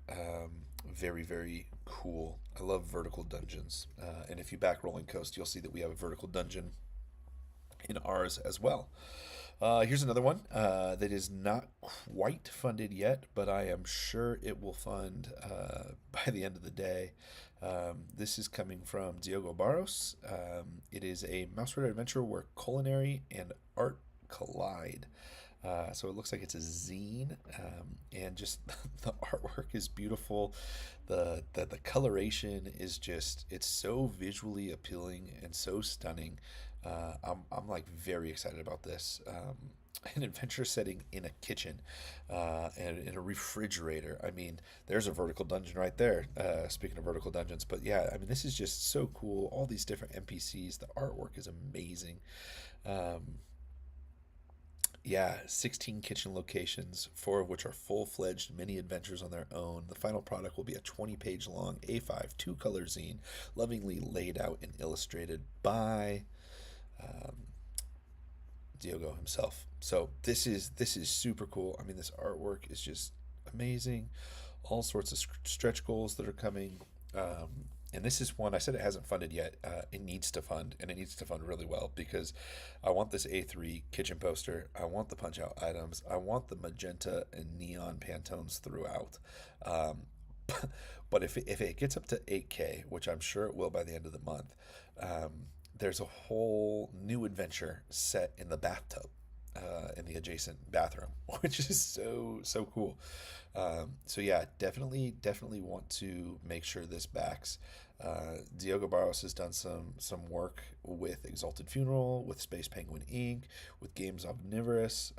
Very, very cool. I love vertical dungeons. And if you back Rolling Coast, you'll see that we have a vertical dungeon in ours as well. Here's another one that is not quite funded yet, but I am sure it will fund by the end of the day. This is coming from Diogo Barros. It is a Mausritter adventure where culinary and art collide. So it looks like it's a zine, and just the artwork is beautiful. The coloration is just, it's so visually appealing and so stunning. I'm like very excited about this. An adventure setting in a kitchen and in a refrigerator. I mean, there's a vertical dungeon right there. Speaking of vertical dungeons, but yeah, I mean, this is just so cool. All these different NPCs. The artwork is amazing. Um, yeah, 16 kitchen locations, four of which are full-fledged mini adventures on their own. The final product will be a 20-page long A5 two-color zine, lovingly laid out and illustrated by um, Diogo himself. So this is super cool. I mean, this artwork is just amazing. All sorts of stretch goals that are coming. And this is one I said it hasn't funded yet. It needs to fund, and it needs to fund really well because I want this A3 kitchen poster. I want the punch out items. I want the magenta and neon Pantones throughout. Um, but if it gets up to 8K, which I'm sure it will by the end of the month, there's a whole new adventure set in the bathtub, in the adjacent bathroom, which is so cool. So yeah, definitely want to make sure this backs. Diogo Barros has done some work with Exalted Funeral, with Space Penguin Inc., with Games Omnivorous,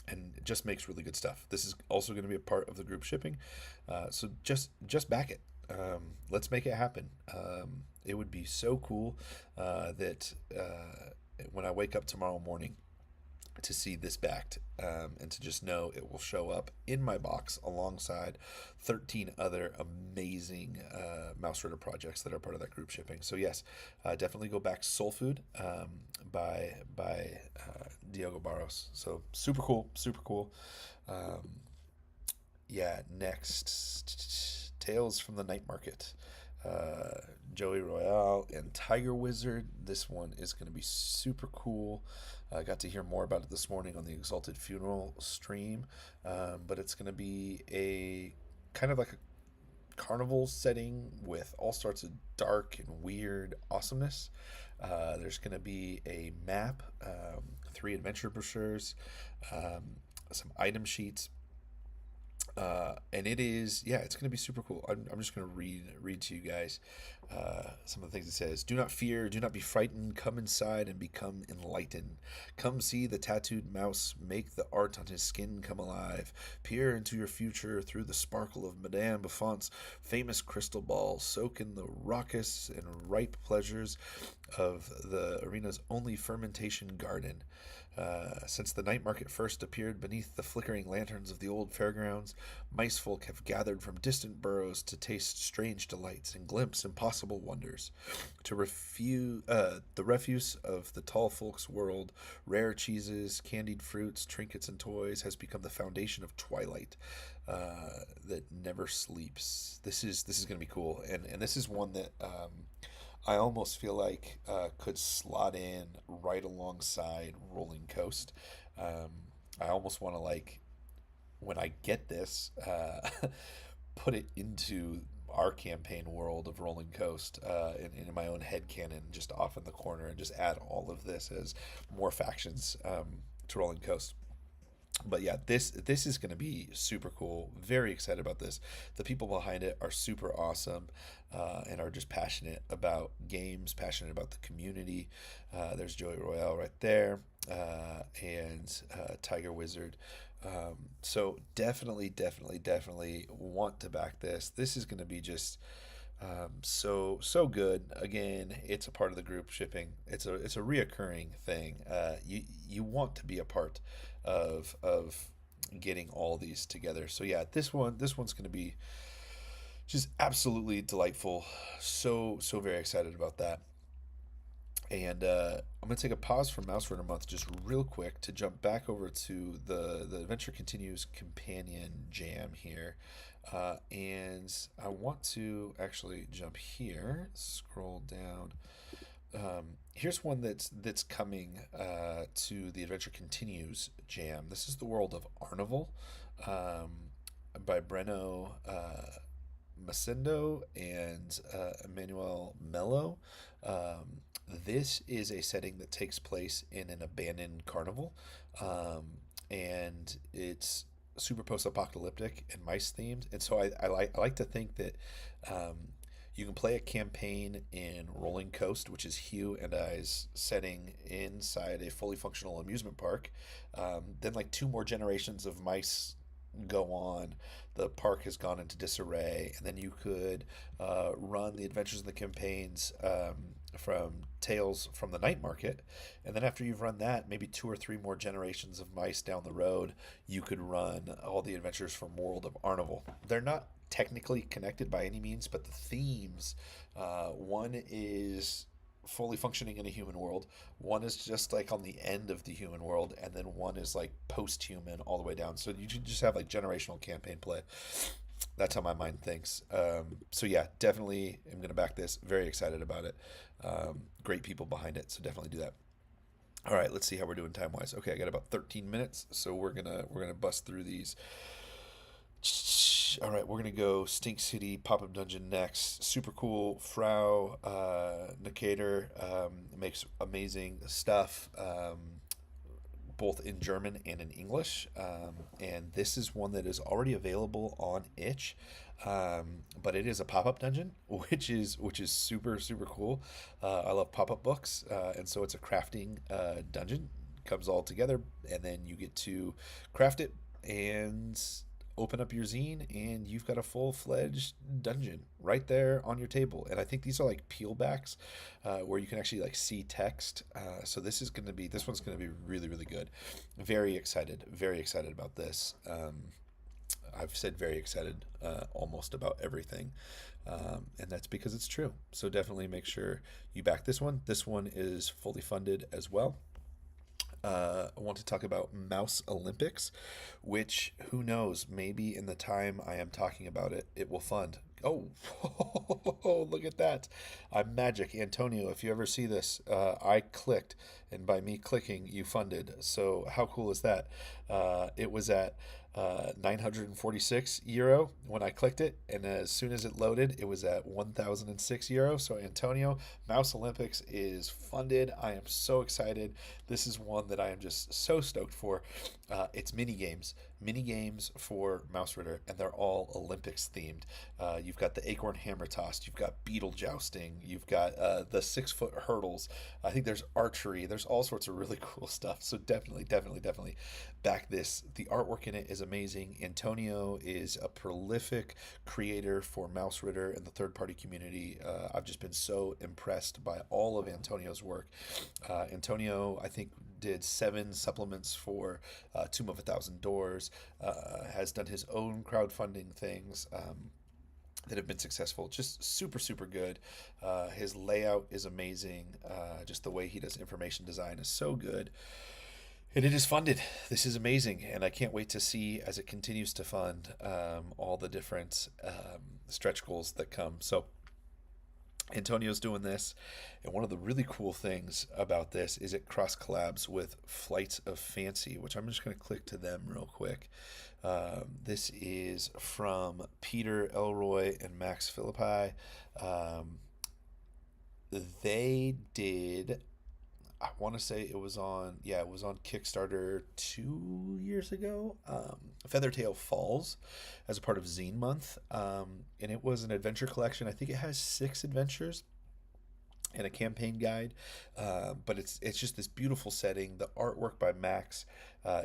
and it just makes really good stuff. This is also going to be a part of the group shipping, so just back it. Let's make it happen. It would be so cool that when I wake up tomorrow morning to see this backed, and to just know it will show up in my box alongside 13 other amazing Mausritter projects that are part of that group shipping. So yes, definitely go back Soul Food, by Diogo Barros. So super cool, super cool. Um, yeah, next, Tales from the Night Market. Uh, Joey Royale and Tiger Wizard. This one is going to be super cool. I got to hear more about it this morning on the Exalted Funeral stream, but it's going to be a kind of like a carnival setting with all sorts of dark and weird awesomeness. There's going to be a map, three adventure brochures, some item sheets, And it is, yeah, it's going to be super cool. I'm just going to read to you guys some of the things it says. Do not fear, do not be frightened. Come inside and become enlightened. Come see the tattooed mouse make the art on his skin come alive. Peer into your future through the sparkle of Madame Buffon's famous crystal ball. Soak in the raucous and ripe pleasures of the arena's only fermentation garden. Since the night market first appeared beneath the flickering lanterns of the old fairgrounds, mice folk have gathered from distant burrows to taste strange delights and glimpse impossible wonders. The refuse of the tall folks' world, rare cheeses, candied fruits, trinkets, and toys has become the foundation of twilight that never sleeps. This is going to be cool, and this is one that I almost feel like could slot in right alongside Rolling Coast. Um, I almost want to like when I get this, put it into our campaign world of Rolling Coast in my own head canon, just off in the corner, and just add all of this as more factions to Rolling Coast. But yeah, this is going to be super cool. Very excited about this. The people behind it are super awesome, and are just passionate about games, passionate about the community. There's Joey Royale right there, and Tiger Wizard. So definitely want to back this. This is going to be just so good. Again, it's a part of the group shipping. It's a reoccurring thing. You want to be a part of getting all these together. So yeah, this one's going to be just absolutely delightful. So very excited about that. And I'm going to take a pause from Mausritter Month just real quick to jump back over to the Adventure Continues companion jam here. And I want to actually jump here, scroll down. Here's one that's coming to the Adventure Continues jam. This is the world of Arnival, by Breno Macindo and Emmanuel Mello. This is a setting that takes place in an abandoned carnival, and it's super post-apocalyptic and mice themed. And so I like to think that you can play a campaign in Rolling Coast, which is Hugh and I's setting inside a fully functional amusement park. Then like two more generations of mice go on. The park has gone into disarray, and then you could run the adventures and the campaigns from Tales from the Night Market, and then after you've run that, maybe two or three more generations of mice down the road, you could run all the adventures from World of Arnival. They're not technically connected by any means, but the themes, one is fully functioning in a human world, one is just like on the end of the human world, and then one is like post-human all the way down. So you should just have like generational campaign play. That's how my mind thinks. So yeah, definitely am going to back this. Very excited about it. Great people behind it, so definitely do that. All right, let's see how we're doing time wise. Okay, I got about 13 minutes, so we're gonna bust through these. All right, we're gonna go Stink City Pop-Up Dungeon next. Super cool. Frau Nikator makes amazing stuff, both in German and in English. And this is one that is already available on itch. But it is a pop-up dungeon, which is super cool. I love pop-up books, and so it's a crafting dungeon. Comes all together, and then you get to craft it and open up your zine, and you've got a full-fledged dungeon right there on your table. And I think these are like peelbacks, where you can actually like see text. So this one's gonna be really good. Very excited about this. I've said very excited almost about everything, and that's because it's true. So definitely make sure you back this one. This one is fully funded as well. I want to talk about Mouse Olympics, which, who knows, maybe in the time I am talking about it, it will fund. Oh, Oh, look at that. I'm magic. Antonio, if you ever see this, I clicked, and by me clicking, you funded. So, how cool is that? It was at 946 euro when I clicked it, and as soon as it loaded, it was at 1006 euro. So, Antonio, Mouse Olympics is funded. I am so excited. This is one that I am just so stoked for. It's mini games for Mausritter, and they're all Olympics themed. You've got the acorn hammer toss, you've got beetle jousting, you've got the 6 foot hurdles. I think there's archery. There's all sorts of really cool stuff. So definitely back this. The artwork in it is amazing. Antonio is a prolific creator for Mausritter and the third party community. I've just been so impressed by all of Antonio's work. Antonio, I think, did 7 supplements for Tomb of a Thousand Doors, has done his own crowdfunding things. That have been successful. Just super good. His layout is amazing. Just the way he does information design is so good. And it is funded. This is amazing. And I can't wait to see as it continues to fund all the different stretch goals that come. So Antonio's doing this. And one of the really cool things about this is it cross collabs with Flights of Fancy, which I'm just going to click to them real quick. This is from Peter Elroy and Max Philippi. They did, I want to say it was on Kickstarter 2 years ago. Feathertail Falls as a part of Zine Month. And it was an adventure collection. I think it has 6 adventures and a campaign guide, but it's just this beautiful setting. The artwork by Max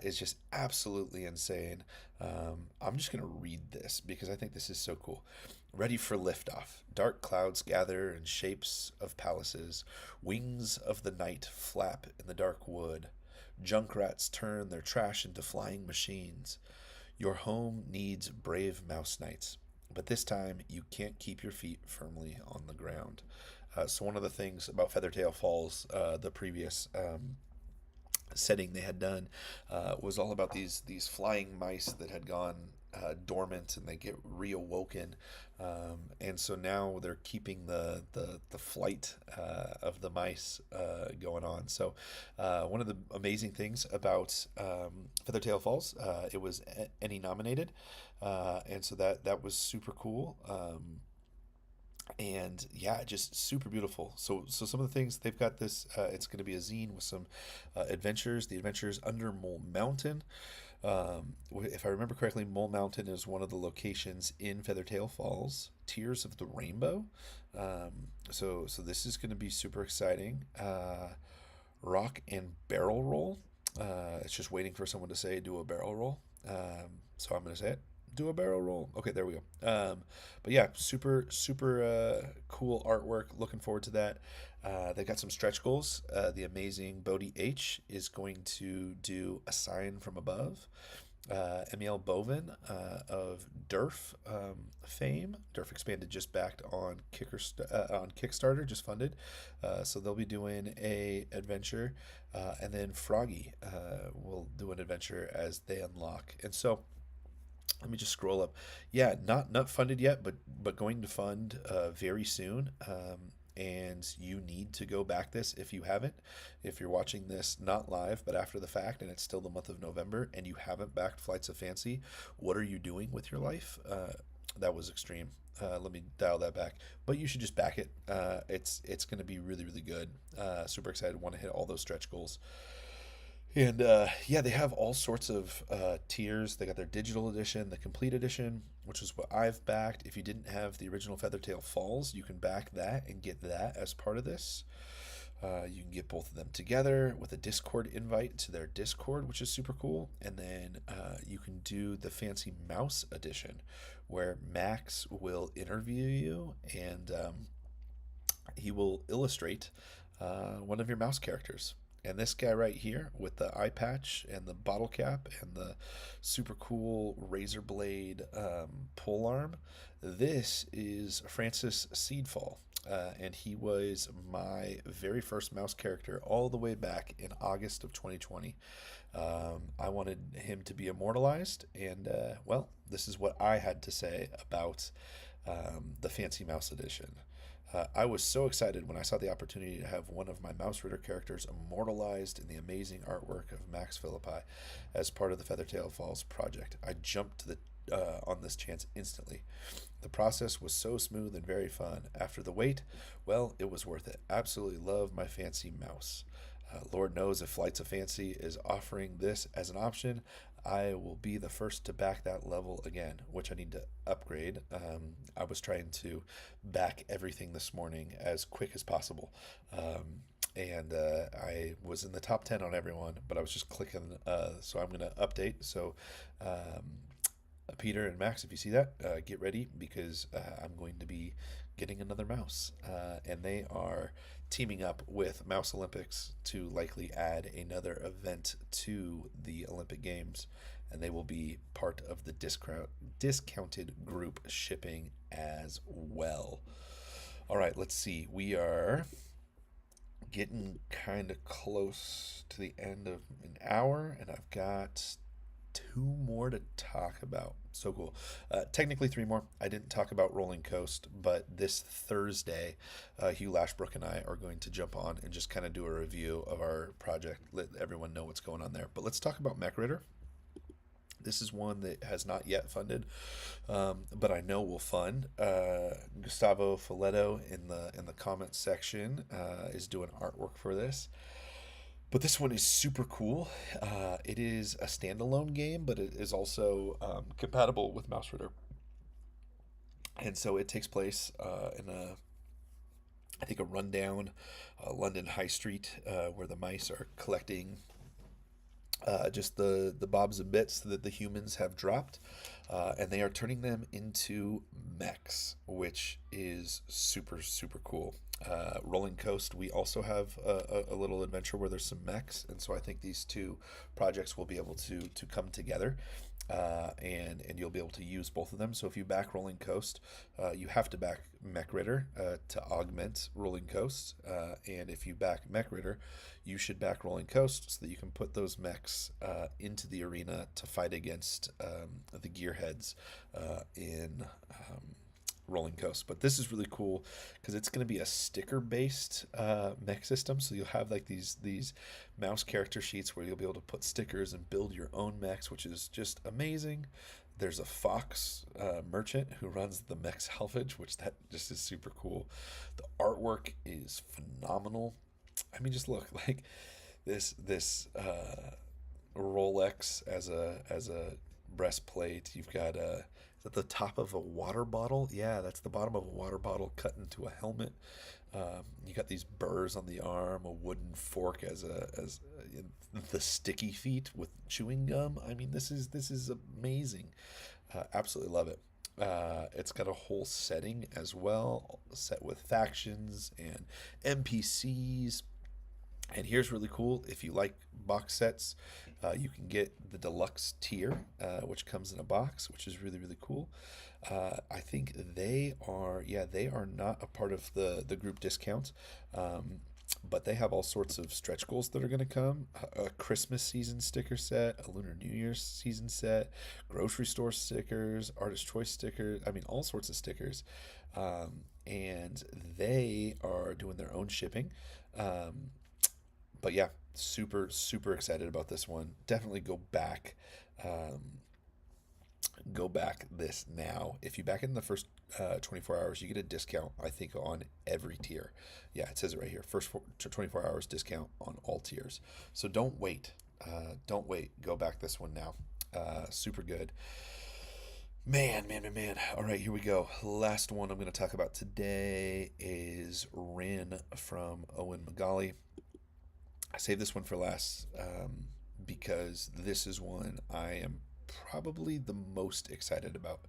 is just absolutely insane. I'm just gonna read this because I think this is so cool. Ready for liftoff. Dark clouds gather in shapes of palaces. Wings of the night flap in the dark wood. Junkrats turn their trash into flying machines. Your home needs brave mouse knights, but this time you can't keep your feet firmly on the ground. So one of the things about Feathertail Falls, the previous setting they had done, was all about these flying mice that had gone dormant and they get reawoken, and so now they're keeping the flight of the mice going on. So one of the amazing things about Feathertail Falls, it was Emmy nominated, and so that was super cool. And yeah, just super beautiful. So some of the things they've got this. It's going to be a zine with some adventures. The adventures under Mole Mountain. If I remember correctly, Mole Mountain is one of the locations in Feathertail Falls. Tears of the Rainbow. So this is going to be super exciting. Rock and Barrel Roll. It's just waiting for someone to say do a barrel roll. So I'm going to say it. Do a barrel roll. Okay, there we go. But yeah, super cool artwork. Looking forward to that. They got some stretch goals. The amazing Bodhi H is going to do A Sign from Above. Emiel Bovin of Durf fame. Durf Expanded just backed on Kickstarter, just funded. So they'll be doing a adventure, and then Froggy will do an adventure as they unlock. And so let me just scroll up. Yeah, not funded yet, but going to fund very soon. And you need to go back this if you haven't. If you're watching this not live, but after the fact, and it's still the month of November, and you haven't backed Flights of Fancy, what are you doing with your life? That was extreme. Let me dial that back. But you should just back it. It's going to be really good. Super excited. Want to hit all those stretch goals. And yeah, they have all sorts of tiers. They got their digital edition, the complete edition, which is what I've backed. If you didn't have the original Feathertail Falls, you can back that and get that as part of this. You can get both of them together with a Discord invite to their Discord, which is super cool. And then you can do the Fancy Mouse edition, where Max will interview you and he will illustrate one of your mouse characters. And this guy right here with the eye patch and the bottle cap and the super cool razor blade pole arm, this is Francis Seedfall. And he was my very first mouse character all the way back in August of 2020. I wanted him to be immortalized, and well, this is what I had to say about the Fancy Mouse Edition. I was so excited when I saw the opportunity to have one of my Mausritter characters immortalized in the amazing artwork of Max Philippi as part of the Feathertail Falls project. I jumped to the on this chance instantly. The process was so smooth and very fun. After the wait, well, it was worth it. Absolutely love my fancy mouse. Lord knows if Flights of Fancy is offering this as an option, I will be the first to back that level again, which I need to upgrade. I was trying to back everything this morning as quick as possible. And I was in the top 10 on everyone, but I was just clicking. So I'm going to update. So Peter and Max, if you see that, get ready because I'm going to be getting another mouse. And they are teaming up with Mouse Olympics to likely add another event to the Olympic Games. And they will be part of the discounted group shipping as well. All right, let's see. We are getting kind of close to the end of an hour, and I've got two more to talk about. So cool. Technically three more. I didn't talk about Rolling Coast, but this Thursday, Hugh Lashbrook and I are going to jump on and just kind of do a review of our project, let everyone know what's going on there. But let's talk about MechRitter. This is one that has not yet funded, but I know will fund. Gustavo Folletto in the comments section is doing artwork for this. But this one is super cool. It is a standalone game, but it is also compatible with Mausritter. And so it takes place in I think, a rundown London high street where the mice are collecting just the bobs and bits that the humans have dropped. And they are turning them into mechs, which is super, super cool. Rolling Coast, we also have a little adventure where there's some mechs, and so I think these two projects will be able to come together, and you'll be able to use both of them. So if you back Rolling Coast, you have to back MechRitter to augment Rolling Coast, and if you back MechRitter, you should back Rolling Coast so that you can put those mechs into the arena to fight against the gearheads in Rolling Coast. But this is really cool because it's going to be a sticker-based mech system. So you'll have like these mouse character sheets where you'll be able to put stickers and build your own mechs, which is just amazing. There's a Fox merchant who runs the mech salvage, which that just is super cool. The artwork is phenomenal. I mean, just look like this Rolex as a breastplate. You've got is that the top of a water bottle? Yeah, that's the bottom of a water bottle cut into a helmet. You got these burrs on the arm, a wooden fork as the sticky feet with chewing gum. I mean, this is amazing. Absolutely love it. It's got a whole setting as well, set with factions and NPCs. And here's really cool. If you like box sets, you can get the deluxe tier, which comes in a box, which is really, really cool. I think they are not a part of the group discount, but they have all sorts of stretch goals that are going to come. A Christmas season sticker set, a Lunar New Year's season set, grocery store stickers, artist choice stickers. I mean, all sorts of stickers. And they are doing their own shipping. But yeah, super, super excited about this one. Definitely go back this now. If you back it in the first 24 hours, you get a discount, I think, on every tier. Yeah, it says it right here. First 24 hours discount on all tiers. So don't wait. Don't wait. Go back this one now. Super good. Man. All right, here we go. Last one I'm going to talk about today is Rin from Owen Magali. I saved this one for last because this is one I am probably the most excited about.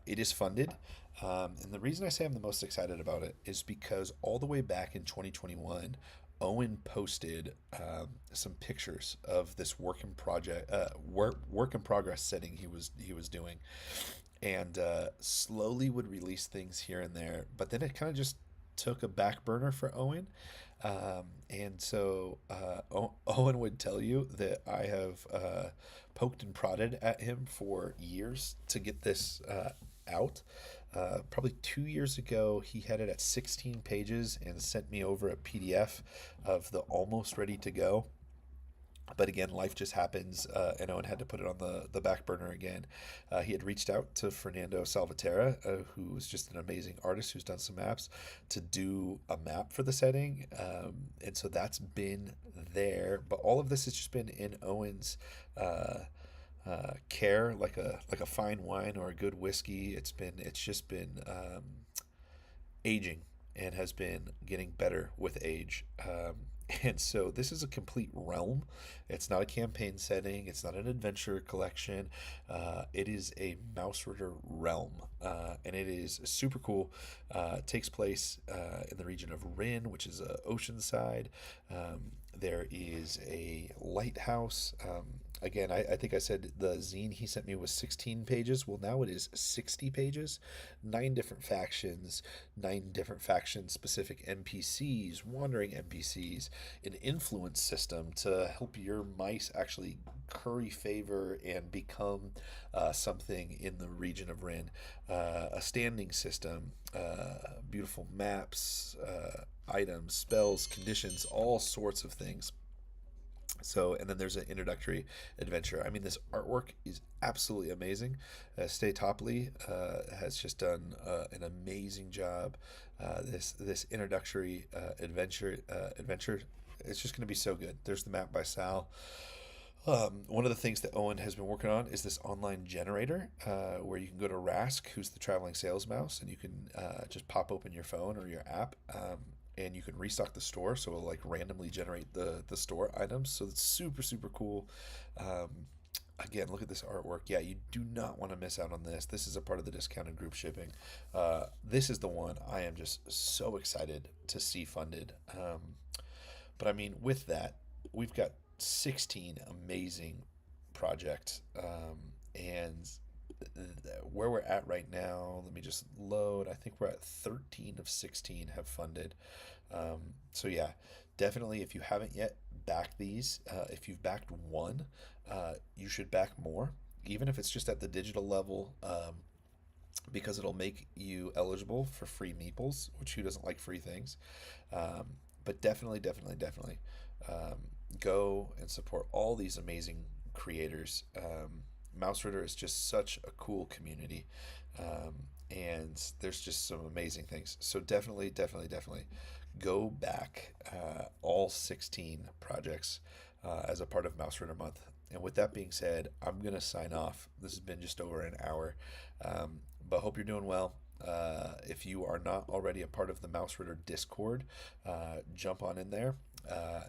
It is funded, and the reason I say I'm the most excited about it is because all the way back in 2021, Owen posted some pictures of this work in progress setting he was doing, and slowly would release things here and there. But then it kind of just took a back burner for Owen. And so Owen would tell you that I have poked and prodded at him for years to get this out. probably 2 years ago. He had it at 16 pages and sent me over a PDF of the almost ready to go. But again, life just happens, and Owen had to put it on the back burner again. He had reached out to Fernando Salvatierra, who is just an amazing artist who's done some maps, to do a map for the setting, and so that's been there. But all of this has just been in Owen's care, like a fine wine or a good whiskey. It's just been aging and has been getting better with age. And so this is a complete realm. It's not a campaign setting. It's not an adventure collection. It is a Mausritter realm, and it is super cool. It takes place in the region of Rin, which is oceanside. There is a lighthouse. Again, I think I said the zine he sent me was 16 pages. Well, now it is 60 pages, nine different factions, nine different faction specific NPCs, wandering NPCs, an influence system to help your mice actually curry favor and become something in the region of Rin, a standing system, beautiful maps, items, spells, conditions, all sorts of things. So, and then there's an introductory adventure. I mean, this artwork is absolutely amazing. Stay Topley has just done an amazing job. This introductory adventure, it's just going to be so good. There's the map by Sal. One of the things that Owen has been working on is this online generator where you can go to Rask, who's the traveling sales mouse, and you can just pop open your phone or your app, and you can restock the store, so it'll like randomly generate the store items. So it's super, super cool. Again, look at this artwork. Yeah, you do not want to miss out on this. This is a part of the discounted group shipping. This is the one I am just so excited to see funded. But I mean, with that, we've got 16 amazing projects, and where we're at right now, let me just load. I think we're at 13 of 16 have funded. So yeah, definitely, if you haven't yet backed these, if you've backed one, you should back more, even if it's just at the digital level, because it'll make you eligible for free meeples, which who doesn't like free things? But definitely, go and support all these amazing creators. Mausritter is just such a cool community, and there's just some amazing things. So definitely go back all 16 projects as a part of Mausritter Month. And with that being said, I'm gonna sign off. This has been just over an hour, but hope you're doing well. If you are not already a part of the Mausritter Discord, jump on in there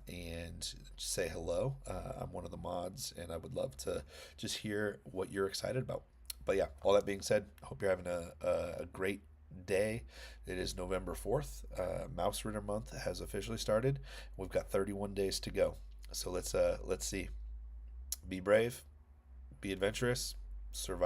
and say hello. I'm one of the mods, and I would love to just hear what you're excited about. But yeah, all that being said, hope you're having a great day. It is November 4th. Mausritter Month has officially started. We've got 31 days to go. So let's see. Be brave, be adventurous, survive.